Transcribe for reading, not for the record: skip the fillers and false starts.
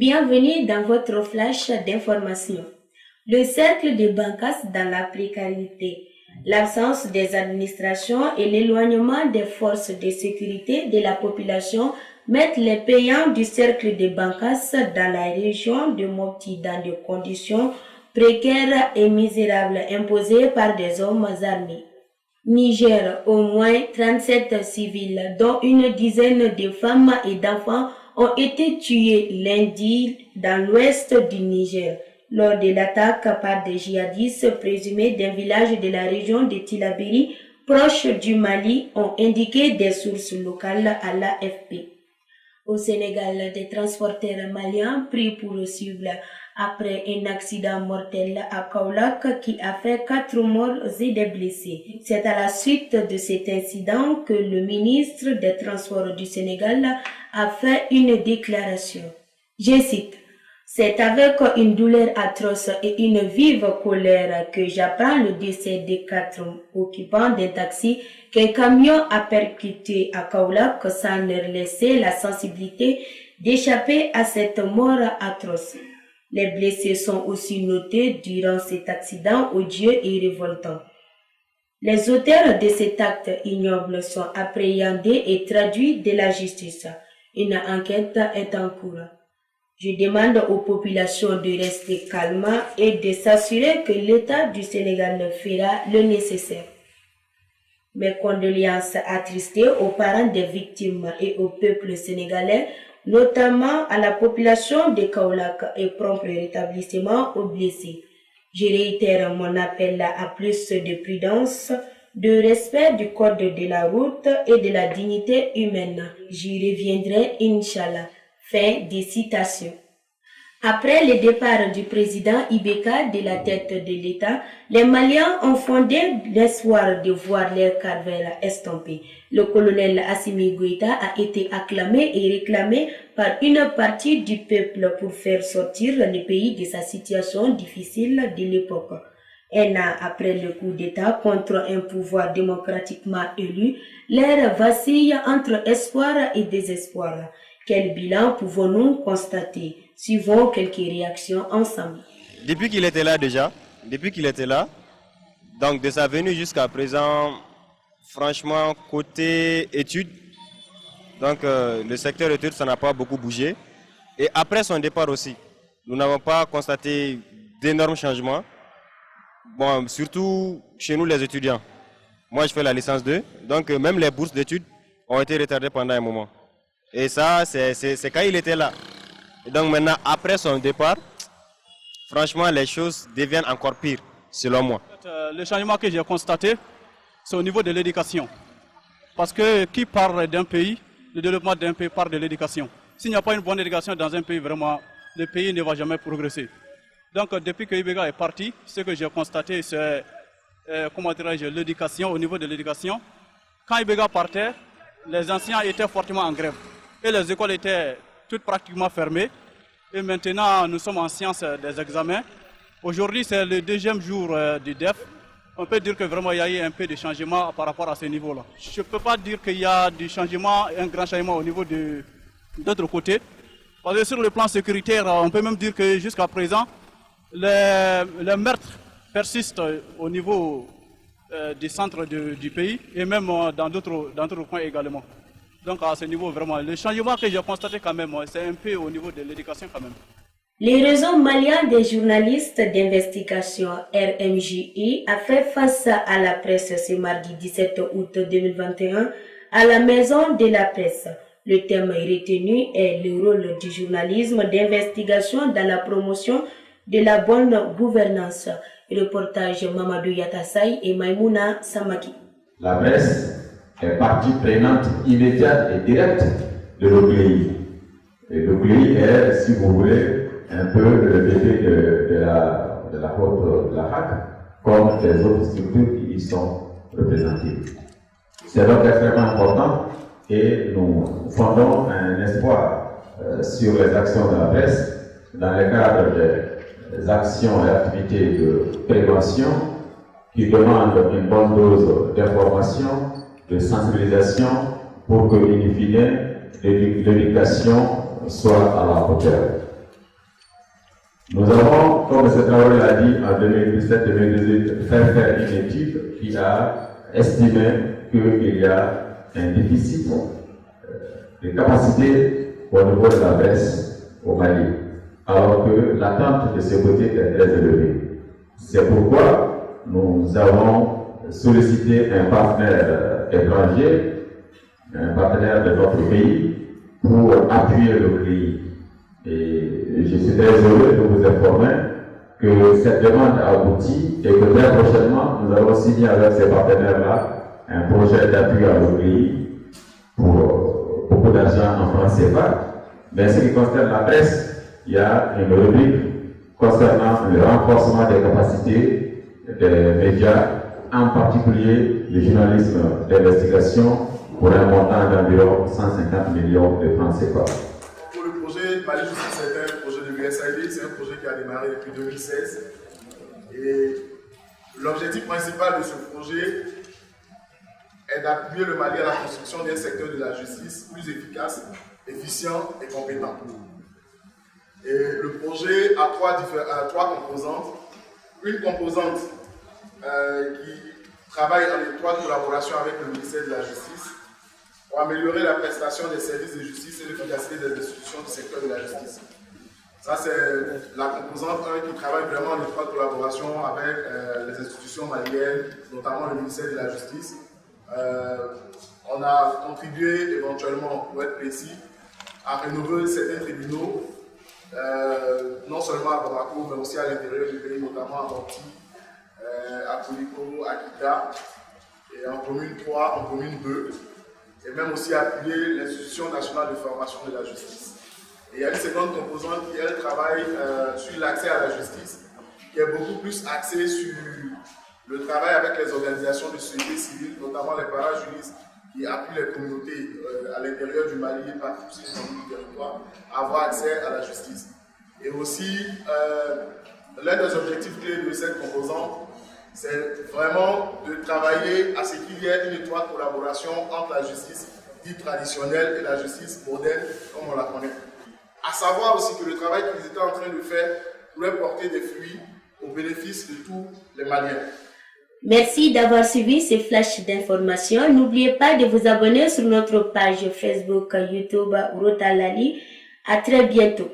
Bienvenue dans votre flash d'information. Le cercle de Bancasse dans la précarité, l'absence des administrations et l'éloignement des forces de sécurité de la population mettent les payants du cercle de Bancasse dans la région de Mopti dans des conditions précaires et misérables imposées par des hommes armés. Niger, au moins 37 civils, dont une dizaine de femmes et d'enfants, ont été tués lundi dans l'ouest du Niger lors de l'attaque par des djihadistes présumés d'un village de la région de Tillabéri, proche du Mali, ont indiqué des sources locales à l'AFP. Au Sénégal, des transporteurs maliens pris pour cible après un accident mortel à Kaolack qui a fait 4 morts et des blessés. C'est à la suite de cet incident que le ministre des Transports du Sénégal a fait une déclaration. Je cite: « C'est avec une douleur atroce et une vive colère que j'apprends le décès des 4 occupants d'un taxi qu'un camion a percuté à Kaolack sans leur laisser la sensibilité d'échapper à cette mort atroce. Les blessés sont aussi notés durant cet accident odieux et révoltant. Les auteurs de cet acte ignoble sont appréhendés et traduits de la justice. Une enquête est en cours. Je demande aux populations de rester calmes et de s'assurer que l'État du Sénégal fera le nécessaire. Mes condoléances attristées aux parents des victimes et au peuple sénégalais, notamment à la population de Kaolack, et prompt rétablissement aux blessés. Je réitère mon appel à plus de prudence, de respect du code de la route et de la dignité humaine. J'y reviendrai, Inch'Allah. Fin des citations. Après le départ du président Ibeka de la tête de l'État, les Maliens ont fondé l'espoir de voir leur carrière estompée. Le colonel Assimi Goïta a été acclamé et réclamé par une partie du peuple pour faire sortir le pays de sa situation difficile de l'époque. Un an après le coup d'État contre un pouvoir démocratiquement élu, l'air vacille entre espoir et désespoir. Quel bilan pouvons-nous constater? Suivons quelques réactions ensemble. Depuis qu'il était là déjà, donc de sa venue jusqu'à présent, franchement, côté études, donc le secteur études, ça n'a pas beaucoup bougé. Et après son départ aussi, nous n'avons pas constaté d'énormes changements. Bon, surtout chez nous les étudiants. Moi, je fais la licence 2, donc même les bourses d'études ont été retardées pendant un moment. Et ça, c'est quand il était là. Et donc maintenant, après son départ, franchement, les choses deviennent encore pires, selon moi. Le changement que j'ai constaté, c'est au niveau de l'éducation. Parce que qui parle d'un pays, le développement d'un pays part de l'éducation. S'il n'y a pas une bonne éducation dans un pays, vraiment, le pays ne va jamais progresser. Donc depuis que Ibeka est parti, ce que j'ai constaté, c'est l'éducation, au niveau de l'éducation. Quand Ibeka partait, les enseignants étaient fortement en grève. Et les écoles étaient toutes pratiquement fermées. Et maintenant, nous sommes en sciences des examens. Aujourd'hui, c'est le 2e jour du DEF. On peut dire que vraiment il y a eu un peu de changement par rapport à ce niveau-là. Je ne peux pas dire qu'il y a du changement, un grand changement au niveau de d'autres côtés. Parce que sur le plan sécuritaire, on peut même dire que jusqu'à présent, les meurtres persistent au niveau du centre du pays et même dans d'autres coins également. Donc à ce niveau, vraiment, le changement que j'ai constaté quand même, c'est un peu au niveau de l'éducation quand même. Le réseau malien des journalistes d'investigation RMJI a fait face à la presse ce mardi 17 août 2021 à la Maison de la Presse. Le thème retenu est le rôle du journalisme d'investigation dans la promotion de la bonne gouvernance. Reportage Mamadou Yatassaï et Maïmouna Samaki. La presse est partie prenante immédiate et directe de l'OCLEI. Et l'OCLEI est, si vous voulez, un peu le bébé de la haute de la HAC, comme les autres structures qui y sont représentées. C'est donc extrêmement important et nous fondons un espoir sur les actions de la presse dans le cadre des actions et activités de prévention qui demandent une bonne dose d'information, de sensibilisation pour que, in fine, l'éducation soit à la hauteur. Nous avons, comme M. Traoré l'a dit, en 2017-2018, fait faire une étude qui a estimé qu'il y a un déficit de capacité au niveau de la presse au Mali, alors que l'attente de ce côté est très élevée. C'est pourquoi nous avons sollicité un partenaire étranger, un partenaire de notre pays, pour appuyer le pays. Et je suis très heureux de vous informer que cette demande a abouti et que très prochainement, nous allons signer avec ces partenaires-là un projet d'appui à le pays pour beaucoup d'argent en francs CFA. Mais ce qui concerne la presse, il y a une rubrique concernant le renforcement des capacités des médias, en particulier le journalisme d'investigation, pour un montant d'environ 150 millions de francs CFA. Pour le projet Mali Justice, c'est un projet de l'USAID, c'est un projet qui a démarré depuis 2016. Et l'objectif principal de ce projet est d'appuyer le Mali à la construction d'un secteur de la justice plus efficace, efficient et compétent. Et le projet a trois composantes. Une composante qui travaille en étroite collaboration avec le ministère de la Justice pour améliorer la prestation des services de justice et l'efficacité des institutions du secteur de la justice. Ça, c'est la composante 1 qui travaille vraiment en étroite collaboration avec les institutions maliennes, notamment le ministère de la Justice. On a contribué éventuellement, pour être précis, à rénover certains tribunaux, non seulement à Bamako, mais aussi à l'intérieur du pays, notamment à Morti, à Koliko, à Kita, et en commune 3, en commune 2, et même aussi appuyer l'Institution nationale de formation de la justice. Et il y a une seconde composante qui, elle, travaille sur l'accès à la justice, qui est beaucoup plus axée sur le travail avec les organisations de société civile, notamment les parajuristes, qui appuient les communautés à l'intérieur du Mali et partout sur le territoire à avoir accès à la justice. Et aussi, l'un des objectifs clés de cette composante, c'est vraiment de travailler à ce qu'il y ait une étroite collaboration entre la justice dite traditionnelle et la justice moderne, comme on la connaît. À savoir aussi que le travail qu'ils étaient en train de faire pourrait porter des fruits au bénéfice de tous les Maliens. Merci d'avoir suivi ces flashs d'informations. N'oubliez pas de vous abonner sur notre page Facebook, YouTube, Rota Lali. À très bientôt.